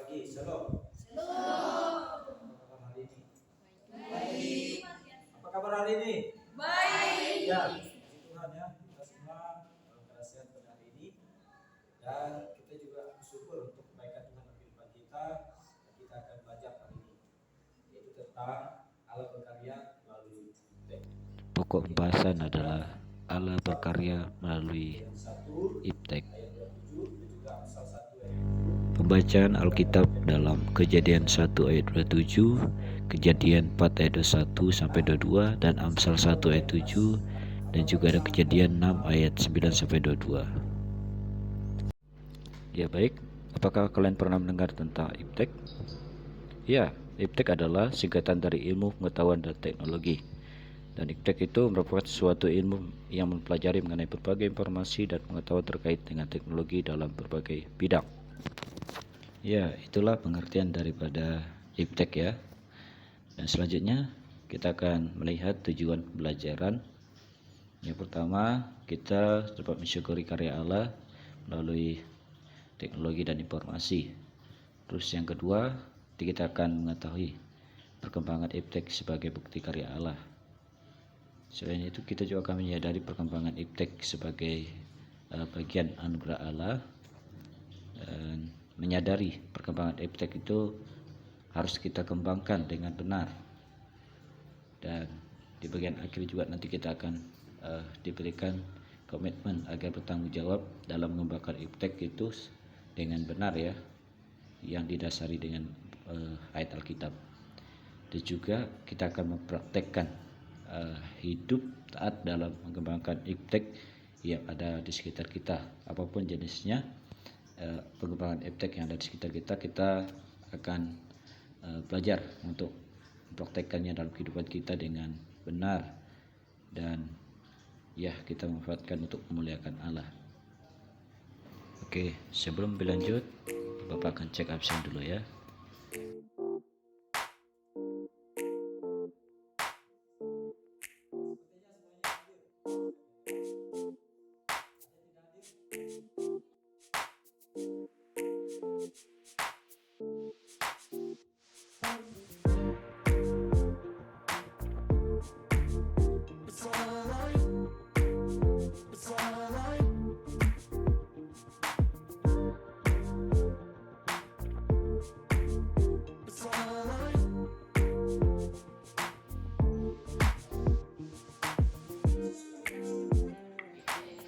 pagi. Shalom. Apa kabar hari ini? Baik. Apa kabar hari ini? Baik. Ya, puji Tuhan ya, kita semua dalam keadaan sehat pada hari ini. Dan kita juga bersyukur untuk kebaikan Tuhan dalam kehidupan kita. Dan kita akan belajar hari ini, yaitu tentang Allah berkarya melalui Iptek. Pokok pembahasan adalah Allah berkarya melalui Ayat 1 Iptek. ayat 27 dan juga Amsal 1 ayat 7. Pembacaan Alkitab dalam Kejadian 1 ayat 27, Kejadian 4 ayat 21 sampai 22, dan Amsal 1 ayat 7, dan juga ada Kejadian 6 ayat 9 sampai 22. Ya baik, apakah kalian pernah mendengar tentang Iptek? Ya, Iptek adalah singkatan dari ilmu pengetahuan dan teknologi. Dan Iptek itu merupakan suatu ilmu yang mempelajari mengenai berbagai informasi dan pengetahuan terkait dengan teknologi dalam berbagai bidang. Ya, itulah pengertian daripada Iptek ya. Dan selanjutnya kita akan melihat tujuan pembelajaran. Yang pertama, kita dapat mensyukuri karya Allah melalui teknologi dan informasi. Terus yang kedua, kita akan mengetahui perkembangan Iptek sebagai bukti karya Allah. Selain itu, kita juga akan menyadari perkembangan Iptek sebagai bagian anugerah Allah. Dan menyadari perkembangan Iptek itu harus kita kembangkan dengan benar. Dan di bagian akhir juga nanti kita akan diberikan komitmen agar bertanggung jawab dalam mengembangkan Iptek itu dengan benar ya, yang didasari dengan ayat Alkitab. Dan juga kita akan mempraktekkan hidup taat dalam mengembangkan Iptek yang ada di sekitar kita, apapun jenisnya. Pengembangan Iptek yang ada di sekitar kita, kita akan belajar untuk mempraktekkannya dalam kehidupan kita dengan benar, dan ya, kita memanfaatkan untuk memuliakan Allah. Oke, sebelum berlanjut, Bapak akan cek absen dulu ya.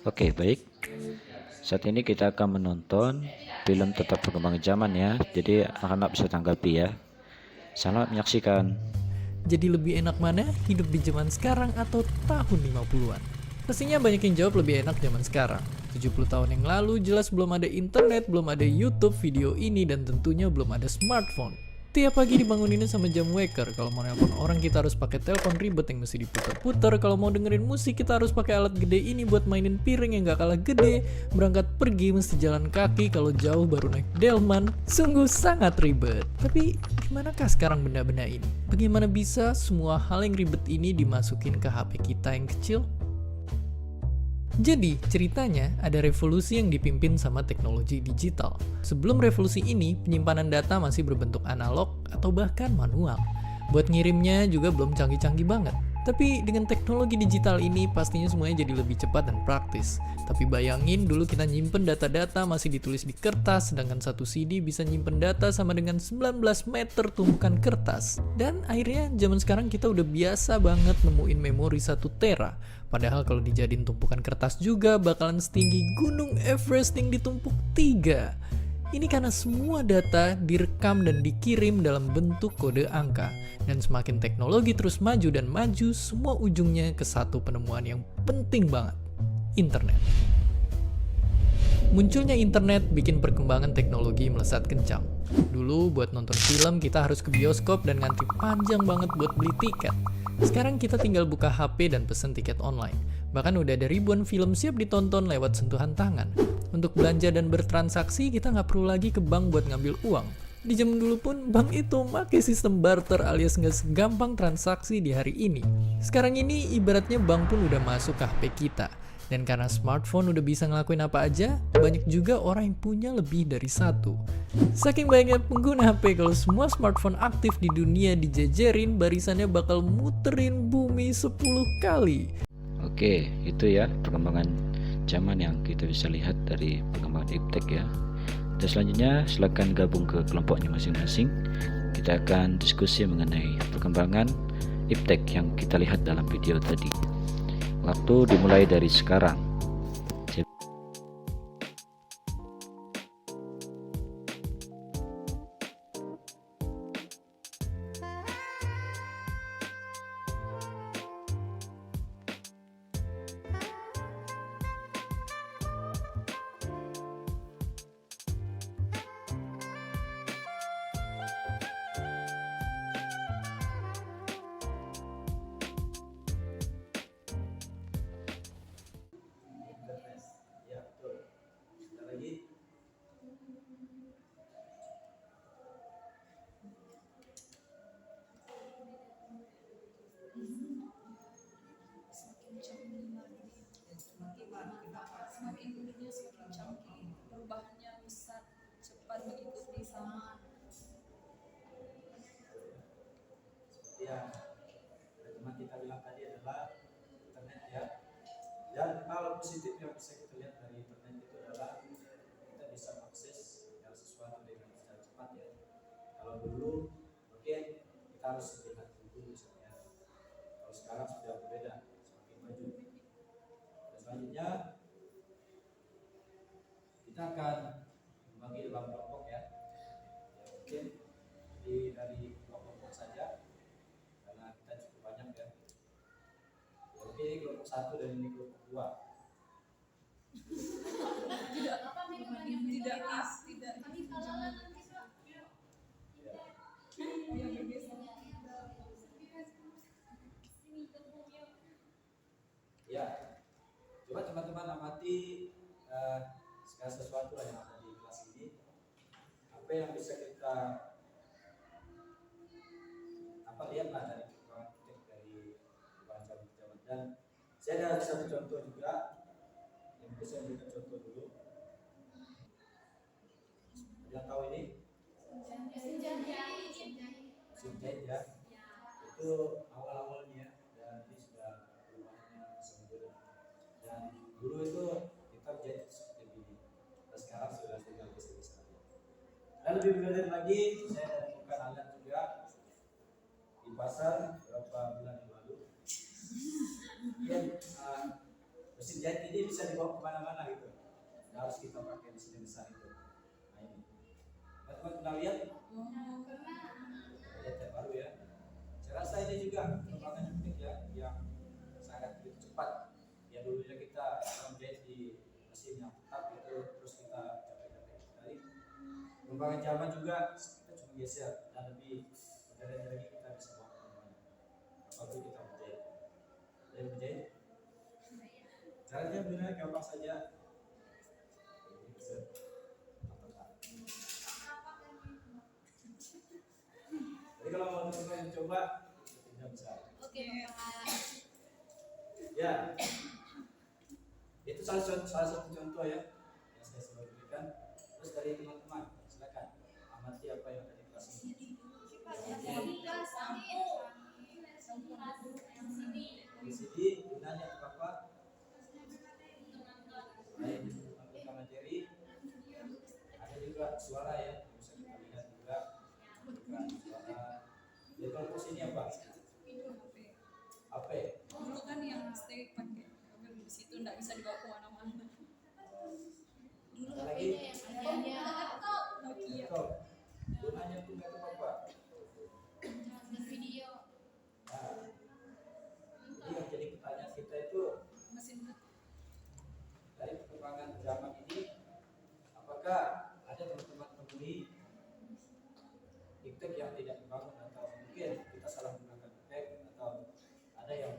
Oke, baik. Saat ini kita akan menonton film Tetap Perkembangan Zaman ya. Jadi anak-anak bisa tanggapi ya. Selamat menyaksikan. Jadi lebih enak mana hidup di zaman sekarang atau tahun 50-an? Pastinya banyak yang jawab lebih enak zaman sekarang. 70 tahun yang lalu jelas belum ada internet, belum ada YouTube, video ini, dan tentunya belum ada smartphone. Tiap pagi dibangunin sama jam waker. Kalau mau nelpon orang kita harus pakai telepon ribet yang mesti diputar-putar. Kalau mau dengerin musik kita harus pakai alat gede ini buat mainin piring yang gak kalah gede. Berangkat pergi mesti jalan kaki, kalau jauh baru naik delman. Sungguh sangat ribet. Tapi gimanakah sekarang benda-benda ini? Bagaimana bisa semua hal yang ribet ini dimasukin ke HP kita yang kecil? Jadi, ceritanya ada revolusi yang dipimpin sama teknologi digital. Sebelum revolusi ini, penyimpanan data masih berbentuk analog atau bahkan manual. Buat ngirimnya juga belum canggih-canggih banget. Tapi dengan teknologi digital ini pastinya semuanya jadi lebih cepat dan praktis. Tapi bayangin dulu kita nyimpen data-data masih ditulis di kertas, sedangkan satu CD bisa nyimpen data sama dengan 19 meter tumpukan kertas. Dan akhirnya zaman sekarang kita udah biasa banget nemuin memori 1 tera. Padahal kalau dijadiin tumpukan kertas juga bakalan setinggi gunung Everest yang ditumpuk 3. Ini karena semua data direkam dan dikirim dalam bentuk kode angka. Dan semakin teknologi terus maju dan maju, semua ujungnya ke satu penemuan yang penting banget. Internet. Munculnya internet bikin perkembangan teknologi melesat kencang. Dulu buat nonton film kita harus ke bioskop dan ngantri panjang banget buat beli tiket. Sekarang kita tinggal buka HP dan pesen tiket online. Bahkan udah ada ribuan film siap ditonton lewat sentuhan tangan. Untuk belanja dan bertransaksi kita nggak perlu lagi ke bank buat ngambil uang. Di zaman dulu pun bank itu pakai sistem barter alias nggak segampang transaksi di hari ini. Sekarang ini ibaratnya bank pun udah masuk ke HP kita. Dan karena smartphone udah bisa ngelakuin apa aja, banyak juga orang yang punya lebih dari satu. Saking banyaknya pengguna HP, kalau semua smartphone aktif di dunia dijejerin, barisannya bakal muterin bumi 10 kali. Oke, itu ya perkembangan zaman yang kita bisa lihat dari perkembangan iptek ya. Dan selanjutnya silakan gabung ke kelompoknya masing-masing. Kita akan diskusi mengenai perkembangan iptek yang kita lihat dalam video tadi. Waktu dimulai dari sekarang. Internet. Ya, betul. Ada lagi? Semakin dunia semakin canggih, perubahannya pesat, cepat mengikuti zaman. Seperti yang teman kita bilang tadi adalah internet ya. Dan hal positif yang bisa kita lihat dari internet itu adalah kita bisa mengakses segala sesuatu dengan secara cepat ya. Kalau dulu mungkin kita harus melihat dulu misalnya. Kalau sekarang sudah berbeda, semakin maju. Dan selanjutnya kita akan membagi dalam kelompok ya. Ya mungkin dari kelompok saja karena kita cukup banyak ya. Oke, ini kelompok 1 dan ini kelompok 2. Tidak. Ya, coba teman-teman amati segala sesuatu yang ada di kelas ini. Apa yang bisa kita lihatlah dari perkembangan iptek dari perkembangan zaman. Dan saya ada satu contoh juga yang bisa memberikan contoh dulu. Yang tahu ini? Sinjahit ya. Itu awal-awalnya dan ini sudah perubahannya sempurna. Dan dulu itu kita jahit seperti ini. Dan sekarang sudah tinggal besar-besar. Dan lebih berbeda lagi, saya menemukan alat juga di pasar beberapa bulan yang lalu. Dan mesin jahit ini bisa dibawa kemana-mana gitu. Nggak harus kita pakai mesin yang besar itu. Nah ini. Teman-teman pernah lihat? Lihat yang baru ya. Saya rasa ini juga perkembangan iptek ya yang sangat cepat. Ya dulunya kita menjahit di mesin yang tetap itu terus kita capek-capek dari perkembangan zaman juga kita cuma geser dan lebih modern lagi kita bisa bawa kemana-mana. Apalagi kita menjahit. Dan menjahit. Caranya benar gampang saja. Jadi kalau mau teman-teman coba tidak bisa. Oke. Ya, itu salah satu contoh ya yang saya sudah berikan. Terus dari teman-teman, silakan amati apa yang ada di kelas ini. Di sini gunanya apa? Baik, buka materi. Ada juga suara ya, bisa kita lihat juga. Bukan suara. Di kelompok sini apa? HP. Dulu kan yang stay pakai di situ nggak bisa dibawa kemana-mana. Ada lagi? Nokia. Laptop. Gunanya tuh nggak tahu apa. Nah, ini yang jadi pertanyaan kita itu Mesin dari perkembangan zaman ini, apakah ada teman-teman pembeli iptek yang tidak dibangun atau mungkin kita salah menggunakan iptek atau ada yang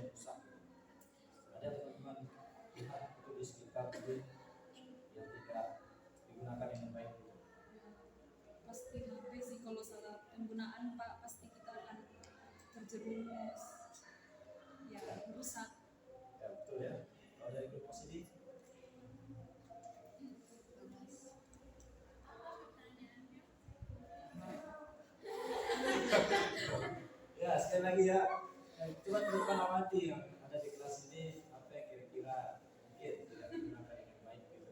rusak. Ada teman-teman lihat itu di sekitar itu yang tidak digunakan dengan baik. pasti habis sih kalau salah penggunaan Pak, pasti kita akan terjerumus ya rusak. Ya betul ya. sekali lagi ya. Coba teruskan amati yang ada di kelas ini apa yang kira-kira mungkin tidak digunakan dengan baik gitu.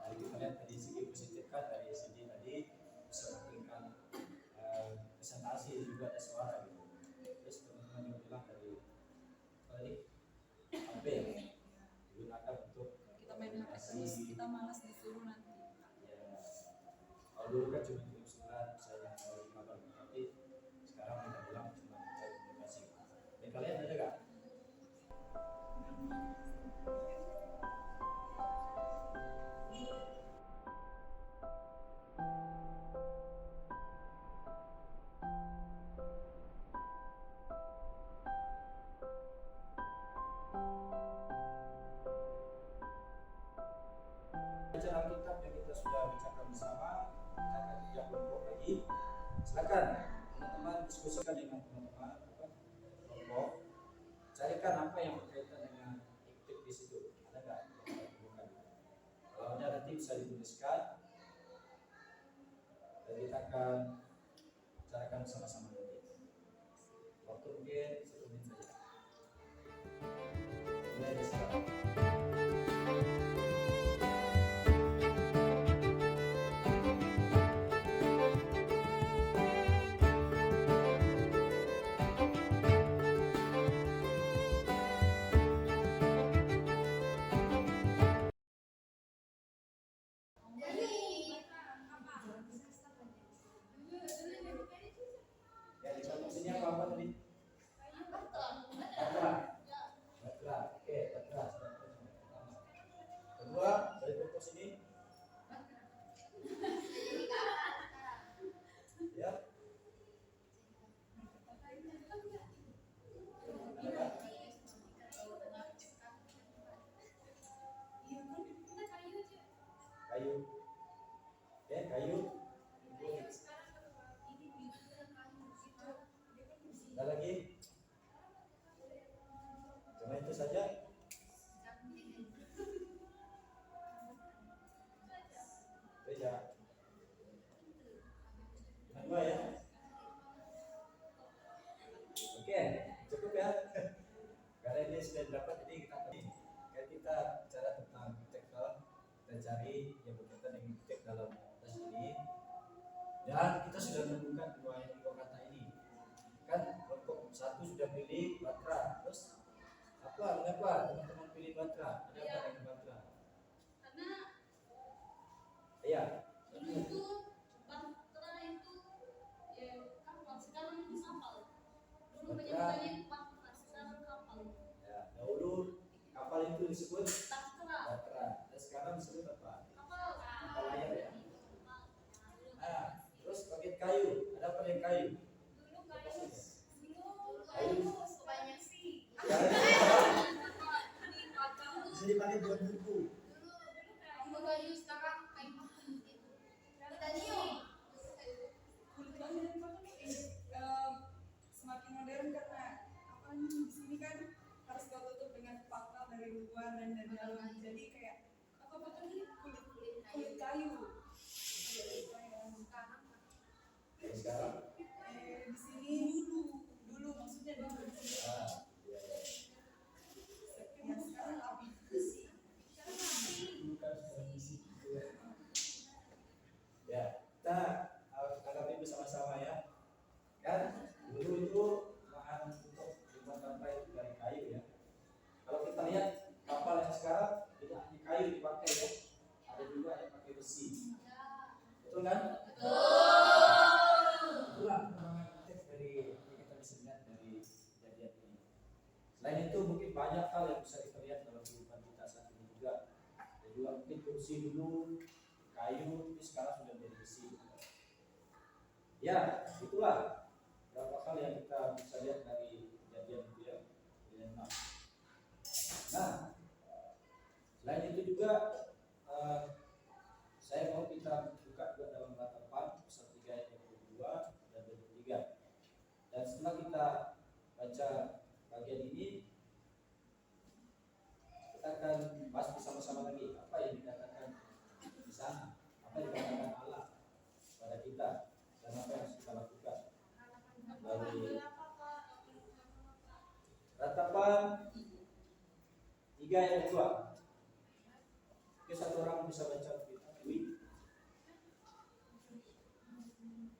Dari kita lihat dari segi positif kan dari segi tadi bisa memberikan presentasi juga ada suara gitu. Terus teman-teman juga bilang dari tadi apa yang digunakan untuk Kita main HP terus, kita malas disuruh nanti. ya, kalau dulu kan cuma kirim surat saya mau kabar, tapi sekarang kita bilang cuma mencari komunikasi. Dan kalian ada nggak? Bacaan kitab yang kita sudah bicarakan bersama, kita akan kerja kelompok lagi. Silakan teman-teman diskusikan dengan teman-teman kelompok. Carikan apa yang berkaitan dengan iptek di situ. Ada nggak? Kalau ada nanti bisa dituliskan dan kita akan bicarakan bersama-sama nanti. Waktu mungkin 1 menit saja. Mulai dari sekarang. Ya, di satu sini apa tadi? Batra. Batra. Oke, Batra. Kedua, dari kelompok sini. Ya. Kayu. Oke, kayu. Ada lagi? Cuma itu saja. Beja. Cuma 2 ya. Oke, cukup ya. Karena ini sudah dapat, jadi kita bicara tentang teknikal, kita cari yang berkaitan dengan iptek dalam tes ini. Dan kita sudah menemukan dua kata ini. Kan kelompok 1 sudah pilih Batra. Terus mengapa teman-teman pilih Batra? Ada apa dengan Batra? Karena Iya. dulu itu Batra itu ya kapal, sekarang itu kapal. Dulu penyebutannya Batra, sekarang kapal. Ya, dahulu kapal itu disebut Batra, Batra. Dan sekarang disebut apa? kapal. Kapal layar ya. Nah, terus pakai kayu. Ada apa dengan kayu? Dulu kayu, Kayu. banyak sih. Ya, Dipakai bisa dipakai buat buku. dulu kayu, sekarang kayu. Titanium. Kulit banget semakin modern karena apa di sini kan harus kau tutup dengan pakal dari luar dan dari dalam. Jadi kayak apa tadi kulit kayu. Terus sekarang. Di sini dulu maksudnya dulu di sini. Ah, iya, iya. Ya sekarang api. Bukan sekarang isi gitu ya. Ya, kita tanggapi bersama-sama ya. Kan dulu itu bahan untuk dibuat sampai itu dari kayu ya. Kalau kita lihat kapal yang sekarang tidak hanya kayu dipakai ya, ada juga yang pakai besi. Betul kan? Itulah perkembangan teks dari yang kita bisa lihat dari kejadian ini. Selain itu mungkin banyak hal yang bisa kita lihat dalam kehidupan kita saat ini juga. Dan juga mungkin kursi dulu kayu, tapi sekarang sudah menjadi besi. Ya, itulah beberapa hal yang kita bisa lihat dari kejadian itu ya, kejadian 6. Nah, selain itu juga saya mau kita buka juga dalam Ratapan pasal 3 ayat 22 dan 23. Dan setelah kita baca bagian ini, kita akan bahas bersama-sama lagi apa yang dikatakan di sana, apa yang dikatakan Allah pada kita. 3 yang kedua. Oke, satu orang bisa baca kita. Dwi.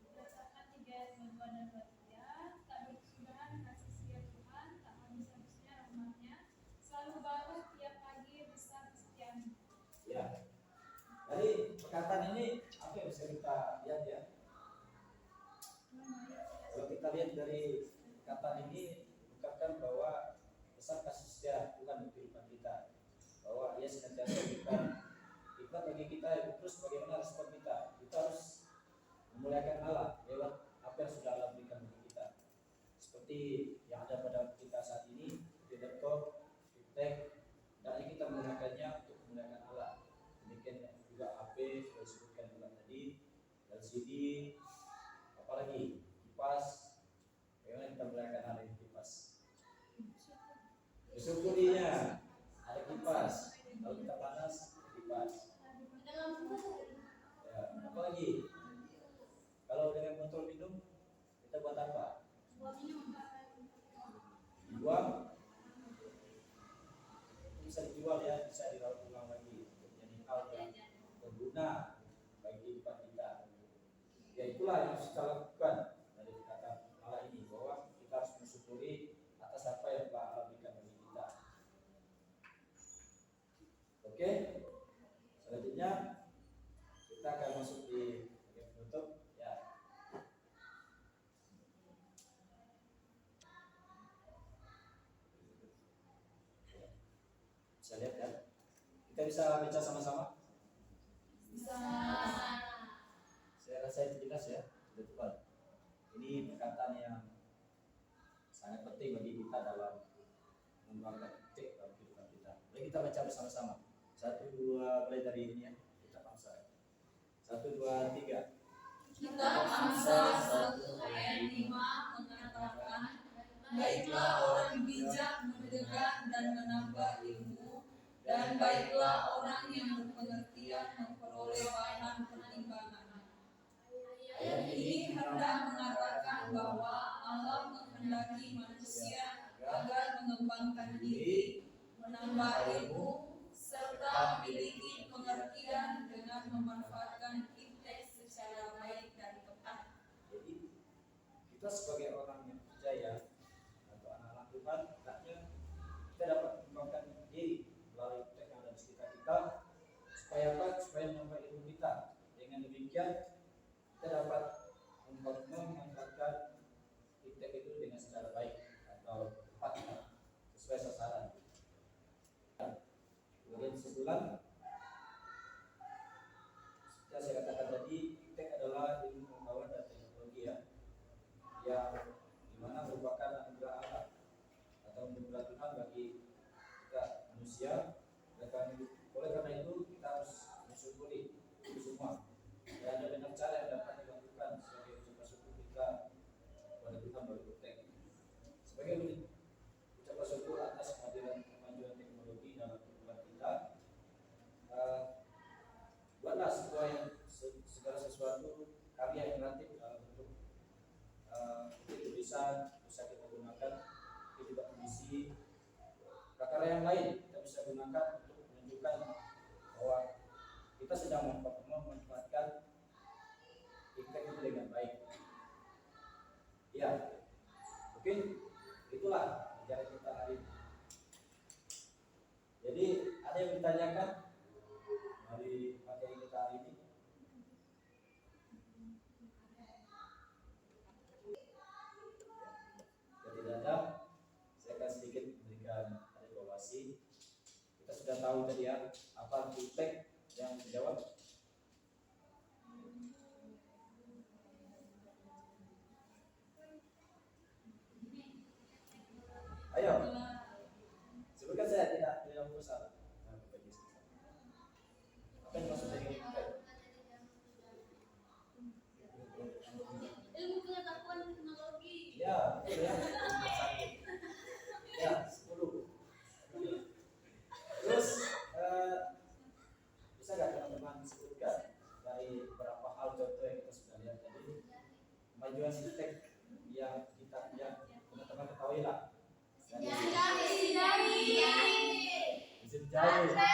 Berdasarkan 3 ayat 2 dan 3, tak berkesudahan kasih setia Tuhan, tak habis-habisnya rahmatnya, selalu baru tiap pagi besar kesetiaan. Ya. Dari perkataan ini apa yang bisa kita lihat ya? Kalau kita lihat dari perkataan ini mengungkapkan bahwa besar kasih setia Tuhan di kehidupan kita, bahwa Ia senantiasa memberikan hikmat bagi kita. Terus bagaimana respon kita? Kita harus memuliakan Allah lewat apa yang sudah Allah berikan bagi kita, seperti yang ada pada kita saat ini di laptop, iptek, dan kita menggunakannya untuk memuliakan Allah. Demikian juga HP sudah disebutkan juga tadi, LCD, apalagi kipas. Bagaimana kita memuliakan Allah di kipas? Bersyukurinya ada kipas. Kalau kita panas, kipas. Ya, apalagi kalau dengan botol minum kita buat apa? Dibuang, bisa dijual ya, bisa didaur ulang lagi menjadi hal yang berguna bagi kehidupan kita. Ya itulah yang harus kita lakukan dari kata Allah ini, bahwa kita harus mensyukuri atas apa yang telah Allah berikan bagi kita. Oke, selanjutnya kita akan masuk di bagian penutup ya. Bisa lihat kan? Kita bisa baca sama-sama. Saya rasa itu jelas ya, sudah tepat. Ini perkataan yang sangat penting bagi kita dalam mengembangkan etik dalam kehidupan kita. Mari kita baca bersama-sama. 1, 2, mulai dari ini ya. Kita bangsa. 1, 2, 3. Kita bangsa 1 ayat 5 mengatakan, baiklah orang bijak mendengar dan menambah ilmu, dan baiklah orang yang berpengertian memperoleh bahan pertimbangan. Ayat ini hendak mengatakan bahwa Allah menghendaki manusia agar mengembangkan diri, menambah ilmu, serta memiliki pengertian dengan memanfaatkan iptek secara baik dan tepat. Jadi kita sebagai orang yang percaya atau anak-anak Tuhan, hendaknya kita dapat mengembangkan diri melalui iptek yang ada di sekitar kita, supaya apa? Supaya menambah ilmu kita. Dengan demikian kita dapat memanfaatkan iptek itu dengan secara baik atau tepat, sesuai sasaran. Kemudian sebulan, seperti saya katakan tadi, iptek adalah ilmu pengetahuan dan teknologi ya, yang dimana merupakan anugerah Allah atau anugerah Tuhan bagi kita manusia. Oleh karena itu kita harus mensyukuri itu semua. Dan ada banyak cara yang dapat dilakukan sebagai ucapan syukur kita kepada Tuhan melalui iptek. Sebagai ucapan syukur atas kemajuan teknologi dalam kehidupan kita, buatlah segala sesuatu karya yang kreatif dalam bentuk tulisan bisa kita gunakan, itu juga kondisi prakarya yang lain kita bisa gunakan untuk menunjukkan bahwa kita sedang memanfaatkan iptek itu dengan baik. Ya, mungkin itulah ajaran kita hari ini. Jadi ada yang ditanyakan dari materi kita hari ini? Jika tidak ada, saya akan sedikit memberikan evaluasi. Kita sudah tahu tadi ya apa iptek, yang menjawab. Ayo, sebutkan saya tidak masalah. Apa yang maksud dari iptek? Ilmu pengetahuan teknologi. Ya, betul ya. Ya, 10. Terus bisa nggak teman-teman sebutkan dari beberapa hal contoh yang kita sudah lihat tadi, kemajuan iptek yang teman-teman ketahui lah. Jauh. Nah,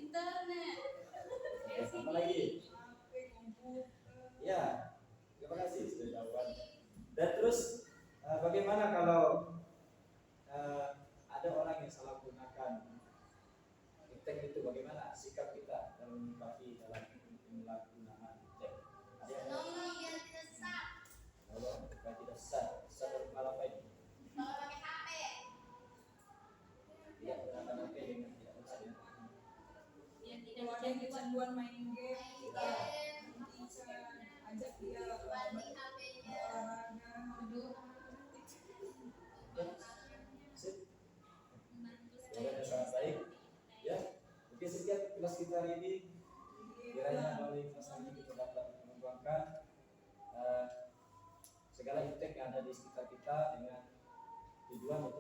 Internet. apa lagi? HP, komputer. Ya, terima kasih sudah jawaban. Dan terus bagaimana kalau ada orang yang salah gunakan iptek itu, bagaimana sikap kita dalam menyikapi dalam penggunaan iptek? Ada yang Nolong biar tidak sesat. kalau supaya tidak sesat, sesat dalam hal apa ini? Kalau pakai HP. Tidak gunakan HP dengan tidak benar ya. Biar tidak Kalau ada yang kecanduan main game, kita bisa ajak dia banding HP-nya. olahraga. Sip. Jawabannya sangat baik. Ya, oke, sekian kelas kita hari ini. Kiranya melalui kelas ini kita dapat mengembangkan segala iptek yang ada di sekitar kita dengan tujuan untuk